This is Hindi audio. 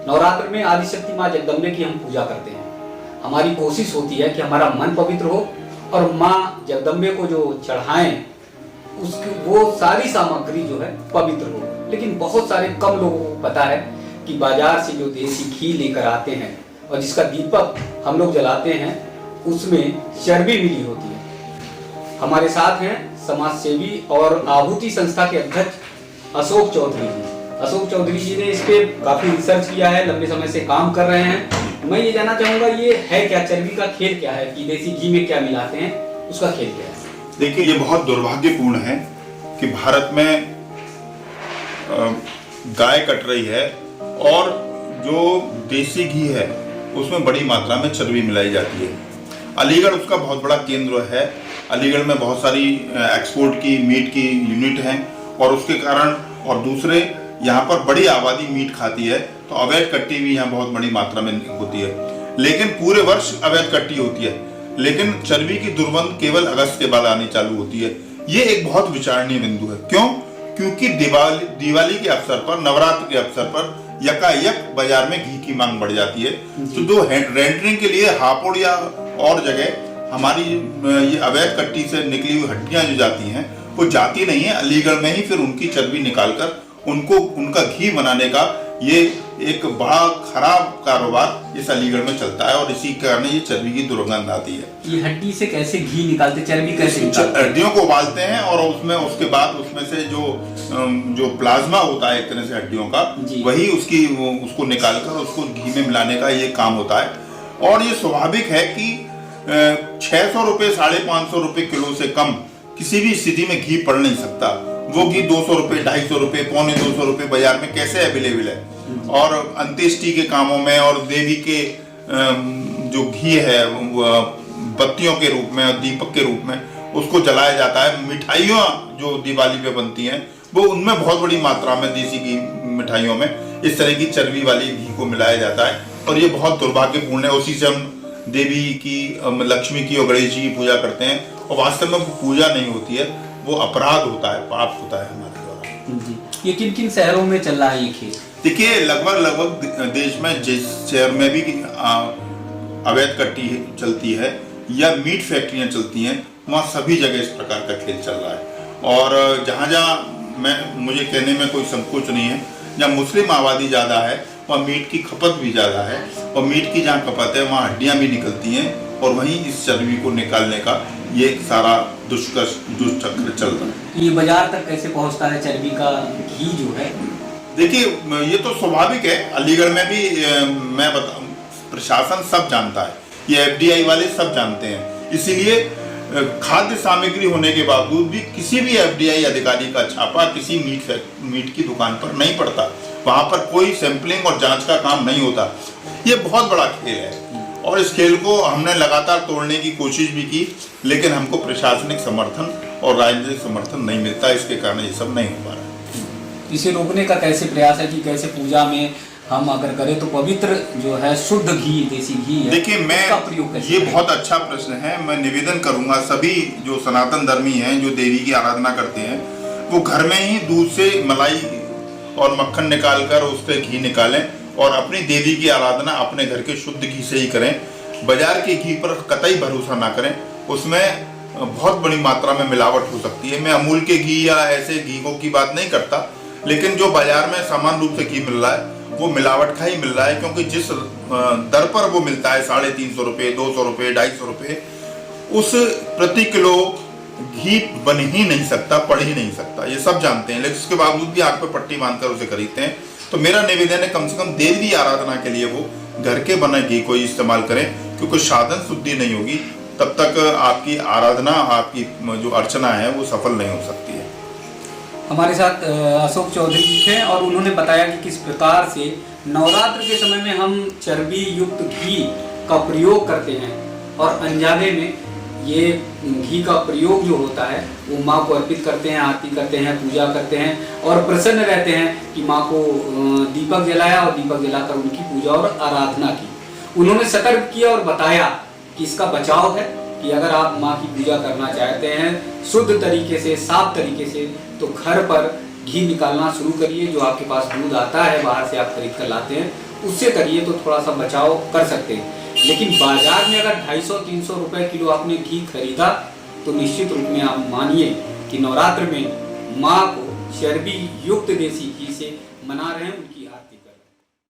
नवरात्र में आदिशक्ति माँ जगदम्बे की हम पूजा करते हैं। हमारी कोशिश होती है कि हमारा मन पवित्र हो और माँ जगदम्बे को जो चढ़ाएं उसकी वो सारी सामग्री जो है पवित्र हो। लेकिन बहुत सारे कम लोगों को पता है कि बाजार से जो देसी घी लेकर आते हैं और जिसका दीपक हम लोग जलाते हैं उसमें चर्बी मिली होती है। हमारे साथ हैं समाज सेवी और आहुति संस्था के अध्यक्ष अशोक चौधरी जी। अशोक चौधरी जी ने इस पे काफी रिसर्च किया है, लंबे समय से काम कर रहे हैं। मैं ये जानना चाहूंगा ये है क्या, चर्बी का खेल क्या है कि देसी घी में क्या मिलाते हैं, उसका खेल क्या है? देखिए, ये बहुत दुर्भाग्यपूर्ण है कि भारत में गाय कट रही है और जो देसी घी है उसमें बड़ी मात्रा में चर्बी मिलाई जाती है। अलीगढ़ उसका बहुत बड़ा केंद्र है। अलीगढ़ में बहुत सारी एक्सपोर्ट की मीट की यूनिट हैं और उसके कारण, और दूसरे यहाँ पर बड़ी आबादी मीट खाती है, तो अवैध कट्टी भी यहाँ बहुत बड़ी मात्रा में होती है। लेकिन पूरे वर्ष अवैध कट्टी होती है, लेकिन चर्बी की दुर्गंध केवल अगस्त के बाद आनी चालू होती है। ये एक बहुत विचारणीय बिंदु है। क्यों? क्योंकि दिवाली के अवसर पर, नवरात्र के अवसर पर यकायक बाजार में घी की मांग बढ़ जाती है। तो जो रेंडरिंग के लिए हापुड़ या और जगह हमारी ये अवैध कट्टी से निकली हुई हड्डियां जो जाती हैं वो जाती नहीं है। अलीगढ़ में ही फिर उनकी चर्बी निकालकर उनको उनका घी बनाने का ये एक बड़ा खराब कारोबार इस अलीगढ़ में चलता है और इसी कारण ये चर्बी की दुर्गंध आती है। ये हड्डी से कैसे घी निकालते, चर्बी कैसे निकालते? हड्डियों को उबालते हैं और उसमें उसके बाद उसमें से जो प्लाज्मा होता है एक तरह से हड्डियों का, वही उसको निकालकर उसको घी में मिलाने का ये काम होता है। और ये स्वाभाविक है कि 600 रुपए 550 रुपए किलो से कम किसी भी स्थिति में घी पड़ नहीं सकता। वो घी 200 रुपए, 250 रुपए, 250 रुपए बाजार में कैसे अवेलेबल है। और अंत्येष्टि के कामों में और देवी के जो घी है बत्तियों के रूप में और दीपक के रूप में उसको जलाया जाता है। मिठाइयाँ जो दिवाली पे बनती हैं वो उनमें बहुत बड़ी मात्रा में देसी घी मिठाइयों में इस तरह की चर्बी वाली घी को मिलाया जाता है और ये बहुत दुर्भाग्यपूर्ण है। उसी से हम देवी की, लक्ष्मी की और गणेश जी की पूजा करते हैं और वास्तव में पूजा नहीं होती है, वो अपराध होता है, पाप होता है हमारे द्वारा। ये किन किन शहरों में चल रहा है ये खेल? देखिए, लगभग देश में जिस शहर में भी अवैध कट्टी चलती है या मीट फैक्ट्रियां चलती हैं वहाँ सभी जगह इस प्रकार का खेल चल रहा है। और जहाँ जहाँ मुझे कहने में कोई संकोच नहीं है, जहाँ मुस्लिम आबादी ज़्यादा है वहाँ मीट की खपत भी ज़्यादा है और मीट की जहाँ खपत है वहाँ हड्डियाँ भी निकलती हैं और वहीं इस चर्बी को निकालने का ये सारा दुष्चक्र चल रहा है। ये बाजार तक कैसे पहुँचता है चर्बी का घी जो है? देखिए, ये तो स्वाभाविक है। अलीगढ़ में भी मैं बताऊं, प्रशासन सब जानता है, ये FDI वाले सब जानते हैं। इसीलिए खाद्य सामग्री होने के बावजूद भी किसी भी FDI अधिकारी का छापा किसी मीट की दुकान पर नहीं पड़ता। वहां पर कोई सैंपलिंग और जांच का काम नहीं होता। ये बहुत बड़ा खेल है और इस खेल को हमने लगातार तोड़ने की कोशिश भी की, लेकिन हमको प्रशासनिक समर्थन और राजनीतिक समर्थन नहीं मिलता। इसके कारण ये सब नहीं हो पा रहा। इसे रोकने का कैसे प्रयास है कि कैसे पूजा में हम अगर करें तो पवित्र जो है शुद्ध घी, देसी घी है, देखिए, मैं प्रयोग ये बहुत अच्छा प्रश्न है। मैं निवेदन करूंगा सभी जो सनातन धर्मी हैं, जो देवी की आराधना करते हैं, वो घर में ही दूध से मलाई और मक्खन निकालकर उस पर घी निकालें और अपनी देवी की आराधना अपने घर के शुद्ध घी से ही करें। बाजार के घी पर कतई भरोसा ना करें, उसमें बहुत बड़ी मात्रा में मिलावट हो सकती है। मैं अमूल के घी या ऐसे घी की बात नहीं करता, लेकिन जो बाजार में सामान्य रूप से घी मिल रहा है वो मिलावट का ही मिल रहा है, क्योंकि जिस दर पर वो मिलता है 350 रुपये, 200 रुपये, 250 रुपये, उस प्रति किलो घी बन ही नहीं सकता, पड़ ही नहीं सकता। ये सब जानते हैं, लेकिन उसके बावजूद भी आग पे पट्टी बांधकर उसे खरीदते हैं। तो मेरा निवेदन है कम से कम देवी आराधना के लिए वो घर के बने घी को ही इस्तेमाल करें, क्योंकि साधन शुद्धि नहीं होगी तब तक आपकी आराधना, आपकी जो अर्चना है वो सफल नहीं हो सकती है। हमारे साथ अशोक चौधरी जी थे और उन्होंने बताया कि किस प्रकार से नवरात्र के समय में हम चर्बी युक्त घी का प्रयोग करते हैं और अनजाने में ये घी का प्रयोग जो होता है वो माँ को अर्पित करते हैं, आरती करते हैं, पूजा करते हैं और प्रसन्न रहते हैं कि माँ को दीपक जलाया और दीपक जलाकर उनकी पूजा और आराधना की। उन्होंने सतर्क किया और बताया कि इसका बचाव है कि अगर आप माँ की पूजा करना चाहते हैं शुद्ध तरीके से, साफ तरीके से, तो घर पर घी निकालना शुरू करिए। जो आपके पास दूध आता है बाहर से आप खरीद कर लाते हैं उससे करिए तो थोड़ा सा बचाव कर सकते हैं। लेकिन बाजार में अगर 250-300 रुपए किलो आपने घी खरीदा तो निश्चित रूप में आप मानिए कि नवरात्र में माँ को चर्बी युक्त देसी घी से मना रहे हैं। उनकी